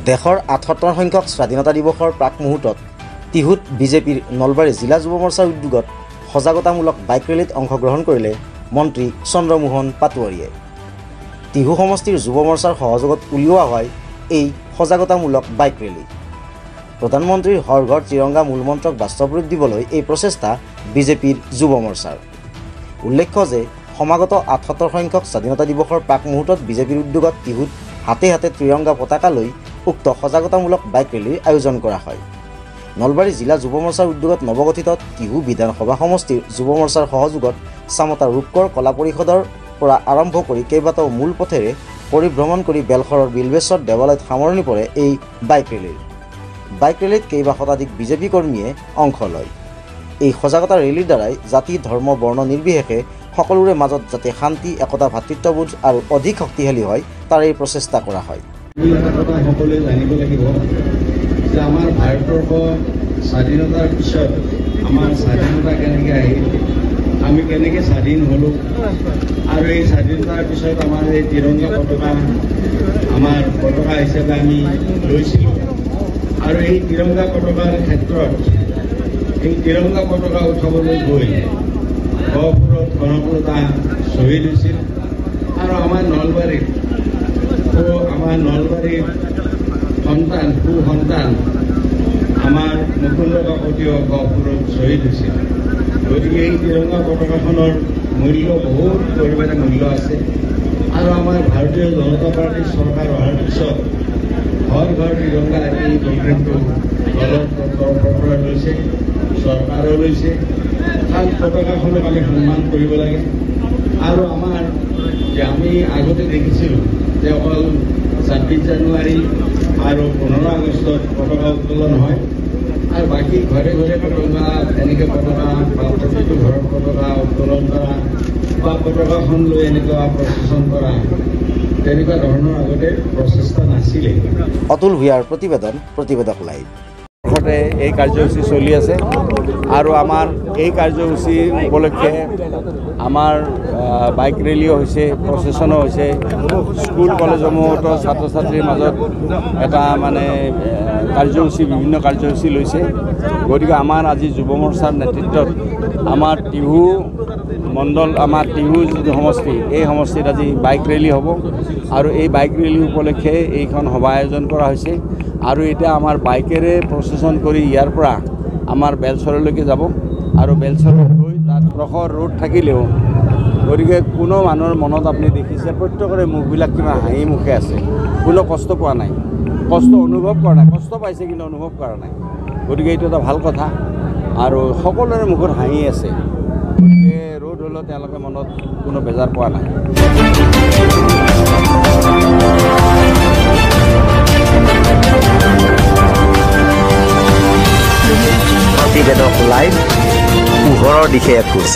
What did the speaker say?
দেশৰ ৭৮ সংখ্যক স্বাধীনতা দিৱসৰ প্ৰাক মুহূৰ্তত টিহুত বিজেপিৰ নলবাৰী জিলা যুৱ মৰ্চাৰ উদ্যোগত সজাগতামূলক বাইক ৰেলীত অংশগ্ৰহণ কৰিলে মন্ত্ৰী চন্দ্ৰমোহন পাটোৱাৰীয়ে। টিহু সমষ্টিৰ যুৱ মৰ্চাৰ সহযোগত উলিওৱা হয় এই সজাগতামূলক বাইক ৰেলী। প্ৰধানমন্ত্ৰীৰ হৰ ঘৰ তিৰংগা মূলমন্ত্ৰক বাস্তৱ ৰূপ দিবলৈ এই প্ৰচেষ্টা বিজেপিৰ যুৱ মৰ্চাৰ। উল্লেখ্য যে সমাগত ৭৮ সংখ্যক স্বাধীনতা দিৱসৰ প্ৰাক মুহূৰ্তত বিজেপিৰ উদ্যোগত টিহুত হাতে হাতে ত্ৰিৰংগা পতাকা লৈ উক্ত সজাগতামূলক বাইক ৰেলীৰ আয়োজন কৰা হয়। নলবাৰী জিলা যুৱ মৰ্চাৰ উদ্যোগত নৱগঠিত টিহু বিধানসভা সমষ্টিৰ যুৱ মৰ্চাৰ সহযোগত চামতা ৰূপকৰ কলা পৰিষদৰ পৰা আৰম্ভ কৰি কেইবাটাও মূল পথেৰে পৰিভ্ৰমণ কৰি বেলশৰৰ বিলবেশ্বৰ দেৱালয়ত সামৰণি পৰে এই বাইক ৰেলীৰ। বাইক ৰেলীত কেইবা শতাধিক বিজেপি কৰ্মীয়ে অংশ লয়। এই সজাগতা ৰেলীৰ দ্বাৰাই জাতি ধৰ্ম বৰ্ণ নিৰ্বিশেষে সকলোৰে মাজত যাতে শান্তি একতা ভাতৃত্ববোধ আৰু অধিক শক্তিশালী হয় তাৰ এই প্ৰচেষ্টা কৰা হয়। সকলোৱে জানিব লাগিব যে আমাৰ ভাৰতবৰ্ষ স্বাধীনতাৰ পিছত আমাৰ স্বাধীনতা কেনেকৈ আহিল, আমি কেনেকৈ স্বাধীন হ'লোঁ, আৰু এই স্বাধীনতাৰ পিছত আমাৰ এই তিৰংগা পতাকা আমাৰ পতাকা হিচাপে আমি লৈছিলোঁ। আৰু এই তিৰংগা পতাকাৰ ক্ষেত্ৰত এই তিৰংগা পতাকা উঠাবলৈ গৈ গহপুৰত গণপুৰতা শ্বহীদ হৈছিল। আৰু আমাৰ নলবাৰীৰ সন্তান সুসন্তান আমাৰ মুকুন্দ কাকতীয় গহপুৰত শ্বহীদ হৈছিল। গতিকে এই তিৰংগা পতাকাখনৰ মূল্য বহুত পৰিমাণে মূল্য আছে। আৰু আমাৰ ভাৰতীয় জনতা পাৰ্টীৰ চৰকাৰ অহাৰ পিছত হৰ ঘৰ তিৰংগা এই প্ৰগ্ৰেমটো দলৰ তৰফৰ পৰা লৈছে, চৰকাৰেও লৈছে। কাৰণ পতাকাখনক আমি সন্মান কৰিব লাগে। আৰু আমাৰ যে আমি আগতে দেখিছিলোঁ যে অকল ২৬ জানুৱাৰী আৰু ১৫ আগষ্টত পতাকা উত্তোলন হয়, আৰু বাকী ঘৰে ঘৰে পতাকা এনেকৈ পতাকা বা প্ৰতিটো ঘৰত পতাকা উত্তোলন কৰা বা পতাকাখন লৈ এনেকুৱা প্ৰচেছন কৰা তেনেকুৱা ধৰণৰ আগতে প্ৰচেষ্টা নাছিলে। অতুল ভূঞাৰ প্ৰতিবেদন, প্ৰতিবেদক লাইভ। এই কাৰ্যসূচী চলি আছে আৰু আমাৰ এই কাৰ্যসূচী উপলক্ষে আমাৰ বাইক ৰেলীও হৈছে, প্ৰচেছনো হৈছে। স্কুল কলেজসমূহতো ছাত্ৰ ছাত্ৰীৰ মাজত এটা কাৰ্যসূচী বিভিন্ন কাৰ্যসূচী লৈছে। গতিকে আমাৰ আজি যুৱ মৰ্চাৰ নেতৃত্বত আমাৰ টিহু মণ্ডল, আমাৰ টিহু যিটো সমষ্টি, এই সমষ্টিত আজি বাইক ৰেলী হ'ব। আৰু এই বাইক ৰেলী উপলক্ষে এইখন সভা আয়োজন কৰা হৈছে। আৰু এতিয়া আমাৰ বাইকেৰে প্ৰচেছন কৰি ইয়াৰ পৰা আমাৰ বেলচৰলৈকে যাব। আৰু বেলচৰত গৈ তাত প্ৰখৰ ৰ'দ থাকিলেও গতিকে কোনো মানুহৰ মনত আপুনি দেখিছে প্ৰত্যেকৰে মুখবিলাক কিমান হাঁহি মুখে আছে, কোনো কষ্ট পোৱা নাই, কষ্ট অনুভৱ কৰা নাই। কষ্ট পাইছে কিন্তু অনুভৱ কৰা নাই। গতিকে এইটো এটা ভাল কথা। আৰু সকলোৰে মুখত হাঁহি আছে। গতিকে ৰ'দ হ'লেও তেওঁলোকে মনত কোনো বেজাৰ পোৱা নাই। প্ৰতিবেদক লাইভ, পোহৰৰ দিশে এখোজ।